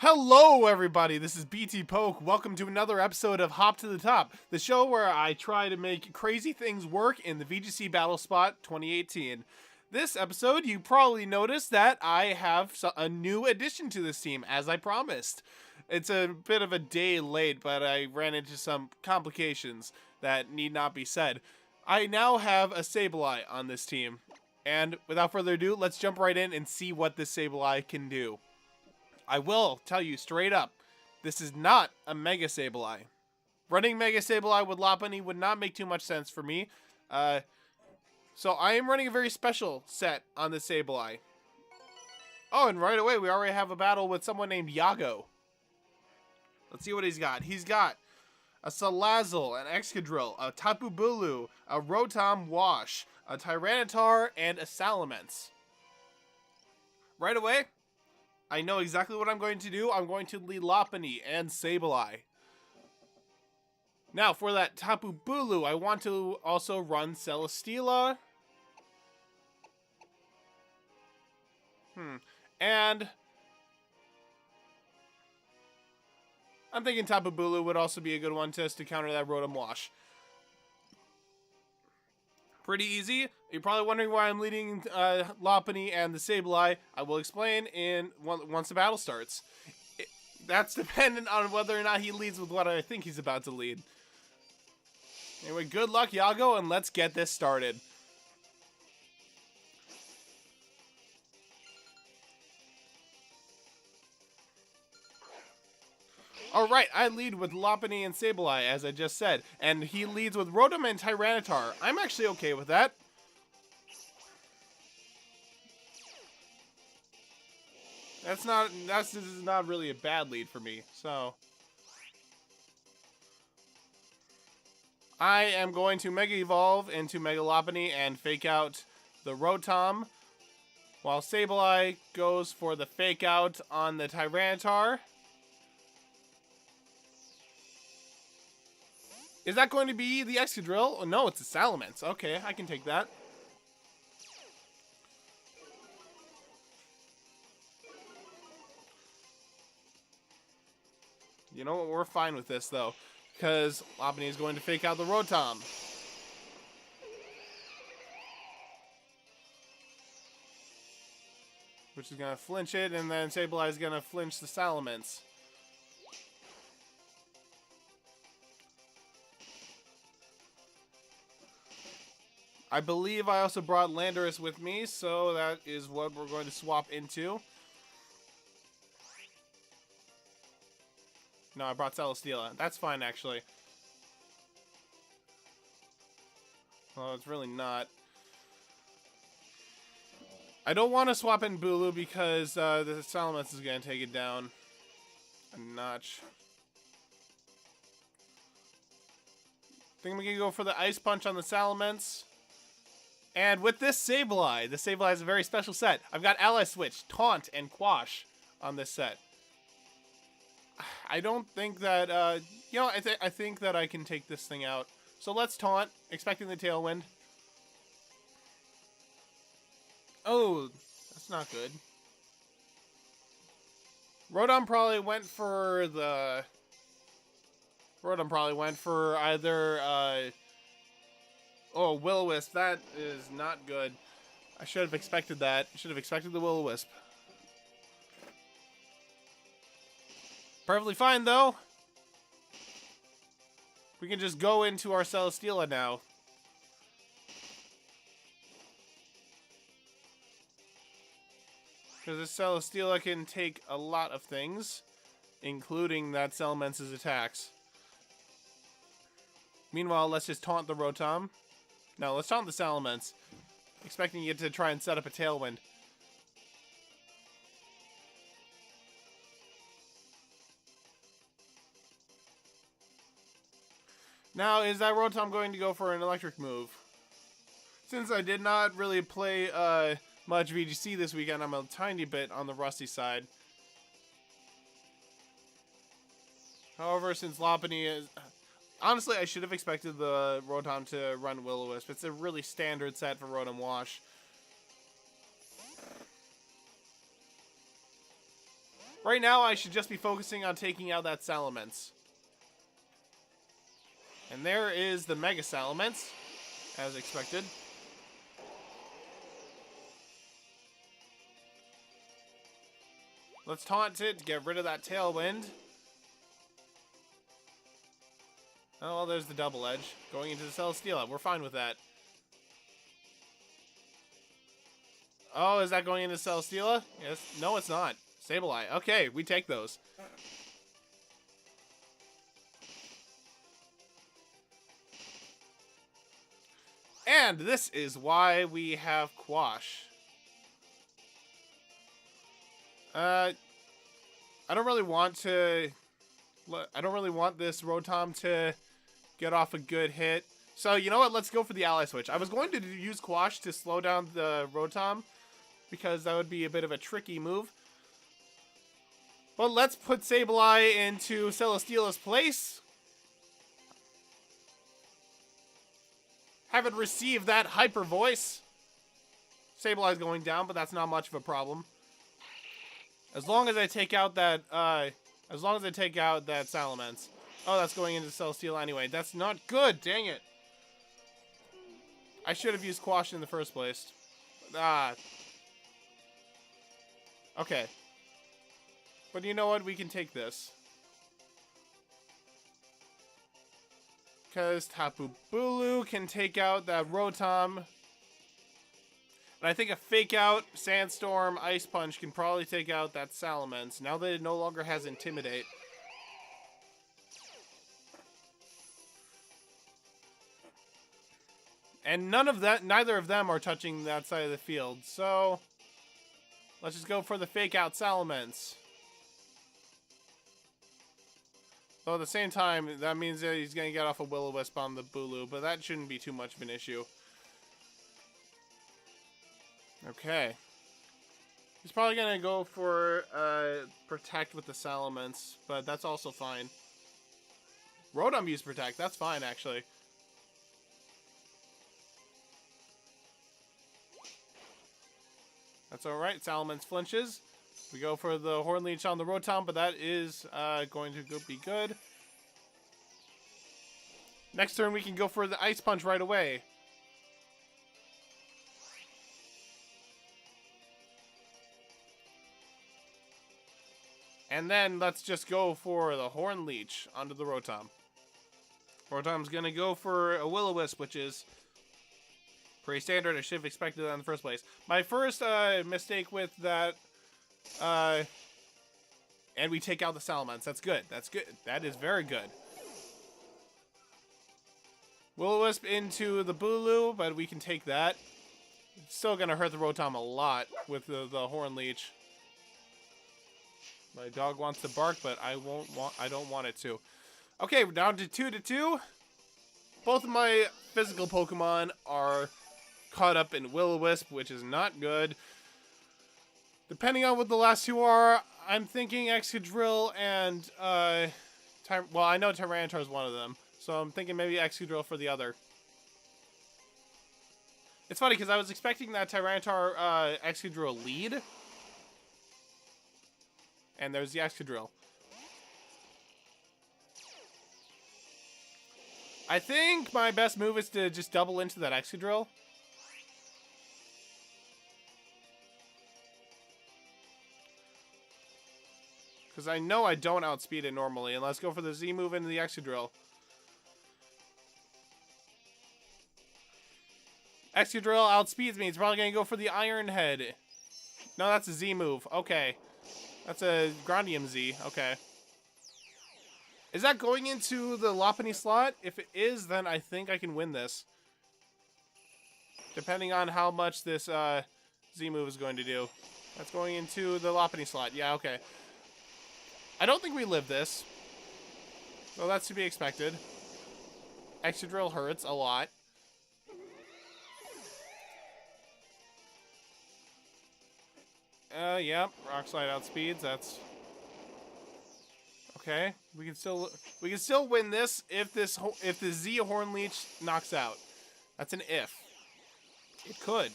Hello everybody, this is BT Poke. Welcome to another episode of Hop to the Top, the show where I try to make crazy things work in the VGC Battle Spot 2018. This episode, you probably noticed that I have a new addition to this team, as I promised. It's a bit of a day late, but I ran into some complications that need not be said. I now have a Sableye on this team, and without further ado, let's jump right in and see what this Sableye can do. I will tell you straight up, this is not a Mega Sableye. Running Mega Sableye with Lopunny would not make too much sense for me. So I am running a very special set on the Sableye. Oh, and right away we already have a battle with someone named Yago. Let's see what he's got. He's got a Salazzle, an Excadrill, a Tapu Bulu, a Rotom Wash, a Tyranitar, and a Salamence. Right away, I know exactly what I'm going to do. I'm going to lead Lopunny and Sableye. Now, for that Tapu Bulu, I want to also run Celesteela. And I'm thinking Tapu Bulu would also be a good one just to counter that Rotom Wash. Pretty easy. You're probably wondering why I'm leading Lopunny and the Sableye. I will explain once the battle starts. That's dependent on whether or not he leads with what I think he's about to lead. Anyway, good luck, Yago, and let's get this started. Alright, I lead with Lopunny and Sableye, as I just said. And he leads with Rotom and Tyranitar. I'm actually okay with that. This is not really a bad lead for me, so. I am going to Mega Evolve into Mega Lopunny and fake out the Rotom, while Sableye goes for the fake out on the Tyranitar. Is that going to be the Excadrill? Oh, no, it's a Salamence. Okay, I can take that. You know what? We're fine with this, though, because Lopunny is going to fake out the Rotom. Which is going to flinch it, and then Sableye is going to flinch the Salamence. I believe I also brought Landorus with me, so that is what we're going to swap into. No, I brought Celesteela. That's fine, actually. Well, it's really not. I don't want to swap in Bulu because the Salamence is going to take it down a notch. I think we can go for the Ice Punch on the Salamence. And with this Sableye, the Sableye is a very special set. I've got Ally Switch, Taunt, and Quash on this set. I don't think that, I think that I can take this thing out. So let's Taunt, expecting the Tailwind. Oh, that's not good. Rotom probably went for either, oh, Will-O-Wisp. That is not good. I should have expected that. I should have expected the Will-O-Wisp. Perfectly fine, though. We can just go into our Celesteela now. Because this Celesteela can take a lot of things, including that Salamence's attacks. Meanwhile, let's just taunt the Rotom. No, let's taunt the Salamence, expecting it to try and set up a Tailwind. Now, is that Rotom going to go for an electric move? Since I did not really play much VGC this weekend, I'm a tiny bit on the rusty side. However, since Lopunny is... Honestly, I should have expected the Rotom to run Will-O-Wisp. It's a really standard set for Rotom Wash. Right now, I should just be focusing on taking out that Salamence. And there is the Mega Salamence, as expected. Let's taunt it to get rid of that Tailwind. Oh, well, there's the Double Edge. Going into the Celesteela. We're fine with that. Oh, is that going into Celesteela? Yes. No, it's not. Sableye. Okay, we take those. And this is why we have Quash. I don't really want to... I don't really want this Rotom to get off a good hit. So, you know what? Let's go for the Ally Switch. I was going to use Quash to slow down the Rotom, because that would be a bit of a tricky move. But let's put Sableye into Celesteela's place. Have it receive that Hyper Voice. Sableye's going down, but that's not much of a problem. As long as I take out that, Salamence. Oh, that's going into Celesteela anyway. That's not good, dang it. I should have used Quash in the first place. Okay. But you know what? We can take this. Because Tapu Bulu can take out that Rotom. And I think a Fake Out, Sandstorm, Ice Punch can probably take out that Salamence. Now that it no longer has Intimidate. And neither of them are touching that side of the field. So, let's just go for the Fake Out Salamence. Though at the same time, that means that he's going to get off a Will-O-Wisp on the Bulu, but that shouldn't be too much of an issue. Okay. He's probably going to go for Protect with the Salamence, but that's also fine. Rotom used Protect, that's fine actually. That's alright, Salamence flinches. We go for the Horn Leech on the Rotom, but that is going to be good. Next turn, we can go for the Ice Punch right away. And then let's just go for the Horn Leech onto the Rotom. Rotom's going to go for a Will-O-Wisp, which is pretty standard. I should have expected that in the first place. My first mistake with that... and we take out the Salamence. That's good. That's good. That is very good. Will-O-Wisp into the Bulu, but we can take that. It's still going to hurt the Rotom a lot with the Horn Leech. My dog wants to bark, but I don't want it to. Okay, we're down to 2-2. Both of my physical Pokemon are caught up in Will-O-Wisp, which is not good. Depending on what the last two are, I'm thinking Excadrill and, well, I know Tyranitar is one of them, so I'm thinking maybe Excadrill for the other. It's funny, because I was expecting that Tyranitar, Excadrill lead. And there's the Excadrill. I think my best move is to just double into that Excadrill. Because I know I don't outspeed it normally. And let's go for the Z move into the Excadrill. Excadrill outspeeds me. It's probably going to go for the Iron Head. No, that's a Z move. Okay. That's a Grandium Z. Okay. Is that going into the Lopunny slot? If it is, then I think I can win this. Depending on how much this Z move is going to do. That's going into the Lopunny slot. Yeah, okay. I don't think we live this. Well, that's to be expected. Excadrill hurts a lot. Yep. Rock Slide outspeeds. That's okay. We can still win this if the Z Horn Leech knocks out. That's an if. It could,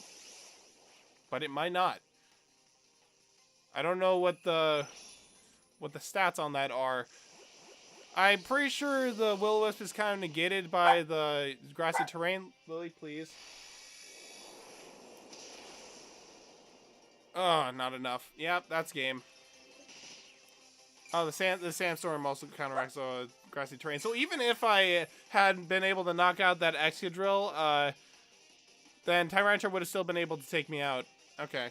but it might not. I don't know what the what the stats on that are. I'm pretty sure the Will-O-Wisp is kind of negated by the grassy terrain. Lily, please. Oh, not enough. Yep, that's game. Oh, the sandstorm also counteracts grassy terrain. So even if I had been able to knock out that Excadrill, then Tyranitar would have still been able to take me out. Okay.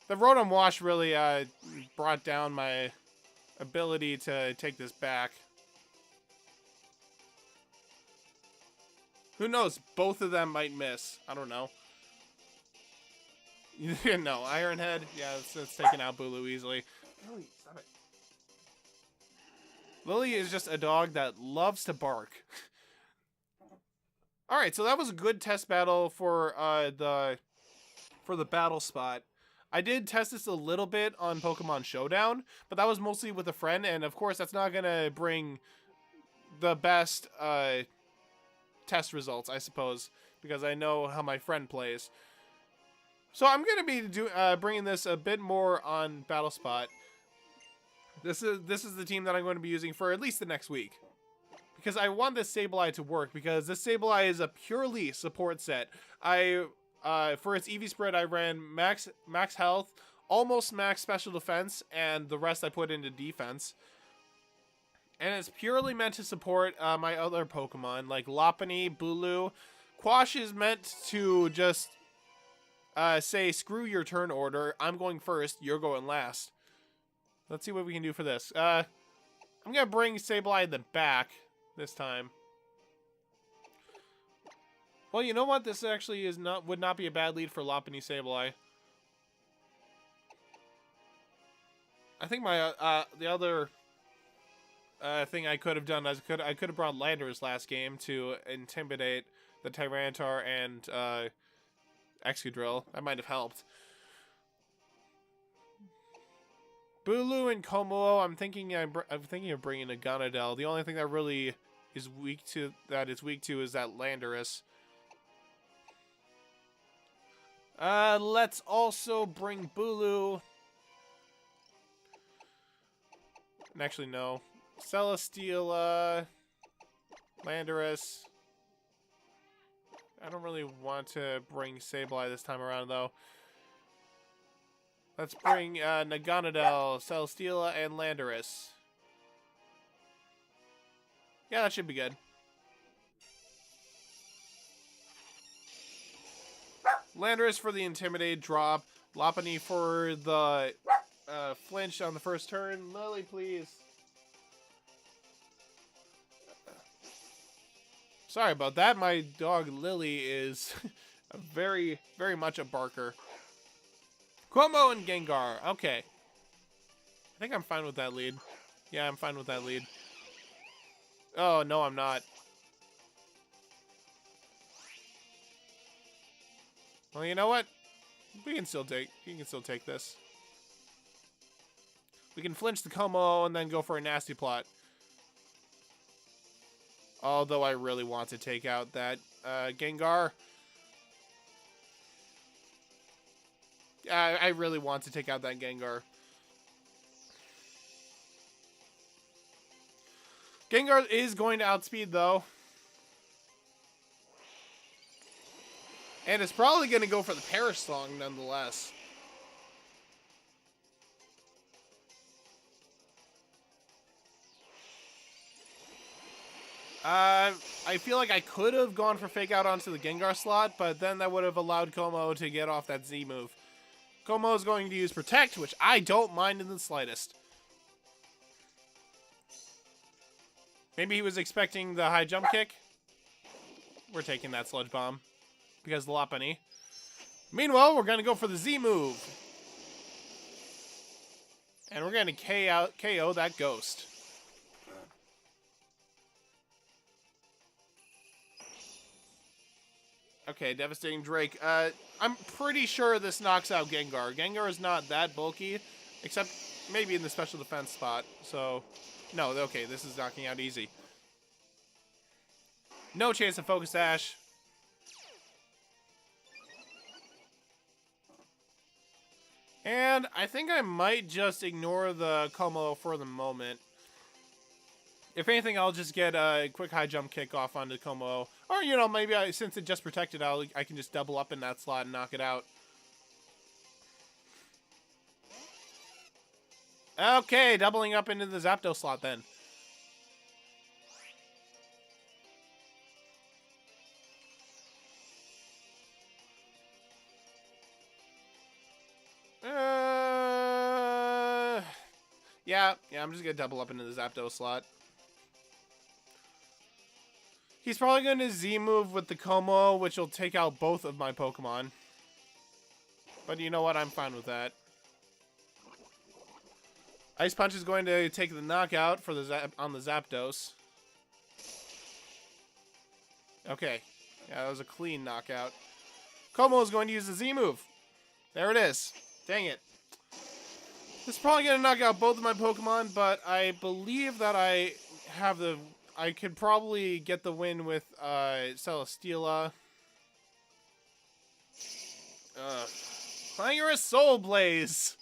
The Rotom Wash really brought down my ability to take this back. Who knows? Both of them might miss. I don't know. No, Iron Head. Yeah, it's taking out Bulu easily. Lily, stop it. Lily is just a dog that loves to bark. Alright, so that was a good test battle for the battle spot. I did test this a little bit on Pokemon Showdown, but that was mostly with a friend, and of course that's not gonna bring the best test results, I suppose, because I know how my friend plays. So I'm gonna be bringing this a bit more on Battle Spot. This is the team that I'm going to be using for at least the next week, because I want this Sableye to work, because this Sableye is a purely support set. For its EV spread, I ran max health, almost max special defense, and the rest I put into defense. And it's purely meant to support my other Pokemon, like Lopunny, Bulu. Quash is meant to just say, screw your turn order, I'm going first, you're going last. Let's see what we can do for this. I'm going to bring Sableye in the back this time. Well, you know what? This actually would not be a bad lead for Lopunny Sableye. I think my the other thing I could have done is I could have brought Landorus last game to intimidate the Tyranitar and Excadrill. That might have helped. Bulu and Komo, I'm thinking of bringing a Gonadel. The only thing that really is weak to is that Landorus. Let's also bring Bulu. Actually, no. Celesteela, Landorus. I don't really want to bring Sableye this time around, though. Let's bring Naganadel, Celesteela, and Landorus. Yeah, that should be good. Landorus for the Intimidate drop. Lopunny for the flinch on the first turn. Lily, please. Sorry about that. My dog Lily is very much a barker. Cuomo and Gengar. Okay. I think I'm fine with that lead. Yeah, I'm fine with that lead. Oh, no, I'm not. Well, you know what? We can still take this. We can flinch the Como and then go for a nasty plot. Although I really want to take out that Gengar. I really want to take out that Gengar. Gengar is going to outspeed, though. And it's probably going to go for the Perish Song, nonetheless. I feel like I could have gone for Fake Out onto the Gengar slot, but then that would have allowed Como to get off that Z move. Como is going to use Protect, which I don't mind in the slightest. Maybe he was expecting the high jump kick. We're taking that Sludge Bomb because of the Lopunny. Meanwhile, we're going to go for the Z move. And we're going to KO that Ghost. Okay, Devastating Drake. I'm pretty sure this knocks out Gengar. Gengar is not that bulky, except maybe in the special defense spot. So, no, okay, this is knocking out easy. No chance of Focus Sash. And I think I might just ignore the Como for the moment. If anything, I'll just get a quick high jump kick off onto Como. Or, you know, maybe since it just protected, I can just double up in that slot and knock it out. Okay, doubling up into the Zapdos slot then. Yeah, I'm just gonna double up into the Zapdos slot. He's probably going to Z-move with the Como, which will take out both of my Pokemon. But you know what? I'm fine with that. Ice Punch is going to take the knockout for the on the Zapdos. Okay. Yeah, that was a clean knockout. Como is going to use the Z-move. There it is. Dang it. This is probably going to knock out both of my Pokemon, but I believe that I could probably get the win with Celesteela. Clangorous Soul Blaze.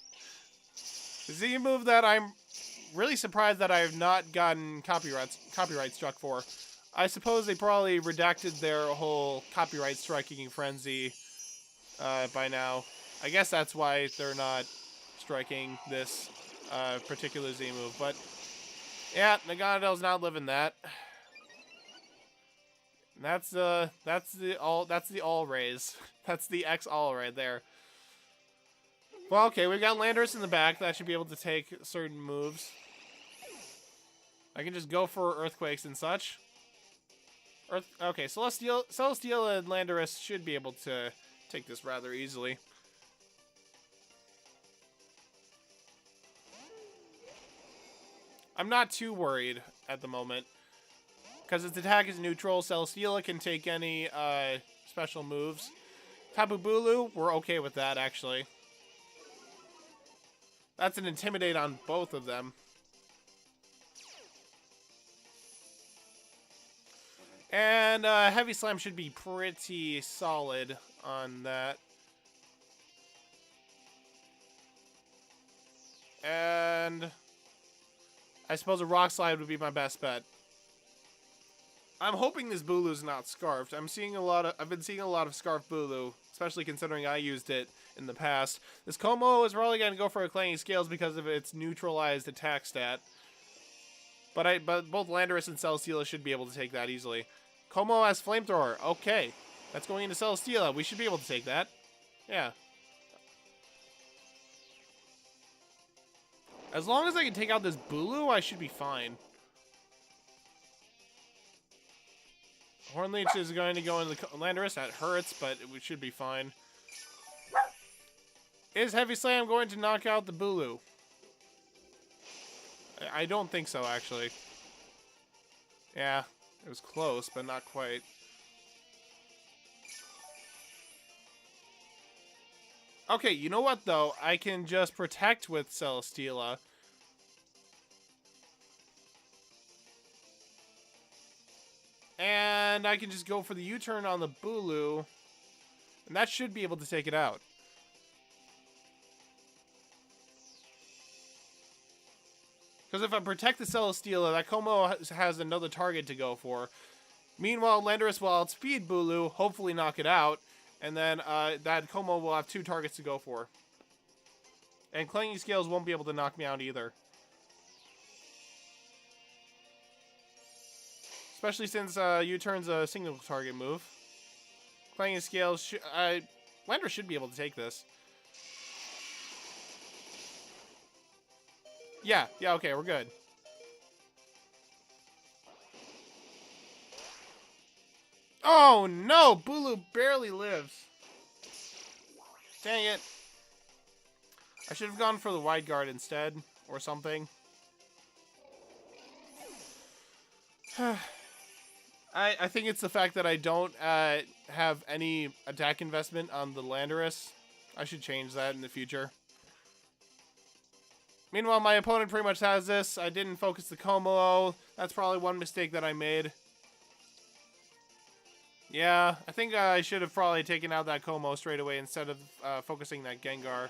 Z move that I'm really surprised that I have not gotten copyright struck for. I suppose they probably redacted their whole copyright striking frenzy by now. I guess that's why they're not striking this particular Z move, but yeah, Naganadell's not living that. That's the all raise. That's the X all right there. Well, okay, we've got Landorus in the back. That should be able to take certain moves. I can just go for earthquakes and such. Okay, Celesteela and Landorus should be able to take this rather easily. I'm not too worried at the moment. Because its attack is neutral, Celesteela can take any special moves. Tapu Bulu, we're okay with that, actually. That's an Intimidate on both of them. And Heavy Slam should be pretty solid on that. And I suppose a Rock Slide would be my best bet. I'm hoping this Bulu's not Scarfed. I've been seeing a lot of Scarf Bulu, especially considering I used it in the past. This Como is probably going to go for a Clanging Scales because of its neutralized attack stat. But both Landorus and Celesteela should be able to take that easily. Como has Flamethrower. Okay. That's going into Celesteela. We should be able to take that. Yeah. As long as I can take out this Bulu, I should be fine. Hornleech is going to go into the Landorus. That hurts, but we should be fine. Is Heavy Slam going to knock out the Bulu? I don't think so, actually. Yeah, it was close, but not quite. Okay, you know what, though? I can just protect with Celesteela. And I can just go for the U-turn on the Bulu. And that should be able to take it out. Because if I protect the Celesteela, that Como has another target to go for. Meanwhile, Landorus will outspeed Bulu, hopefully knock it out. And then that Como will have two targets to go for. And Clanging Scales won't be able to knock me out either. Especially since U-turn's a single target move. Clanging Scales, Landorus should be able to take this. Yeah, okay, we're good. Oh no, Bulu barely lives. Dang it. I should have gone for the Wide Guard instead, or something. I think it's the fact that I don't have any attack investment on the Landorus. I should change that in the future. Meanwhile, my opponent pretty much has this. I didn't focus the Como. That's probably one mistake that I made. Yeah, I think I should have probably taken out that Como straight away instead of focusing that Gengar.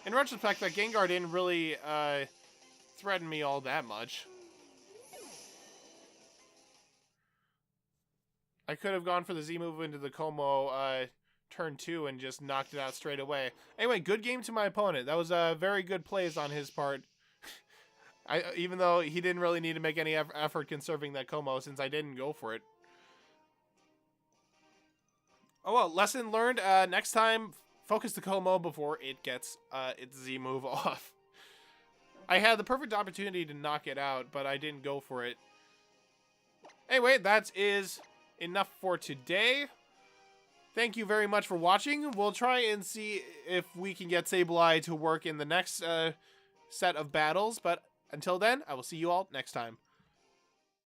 In retrospect, that Gengar didn't really threaten me all that much. I could have gone for the Z move into the Como turn 2 and just knocked it out straight away. Anyway, good game to my opponent. That was a very good plays on his part. Even though he didn't really need to make any effort conserving that Como since I didn't go for it. Oh well, lesson learned. Next time, focus the Como before it gets its Z move off. I had the perfect opportunity to knock it out, but I didn't go for it. Anyway, that is enough for today. Thank you very much for watching. We'll try and see if we can get Sableye to work in the next set of battles, but until then, I will see you all next time.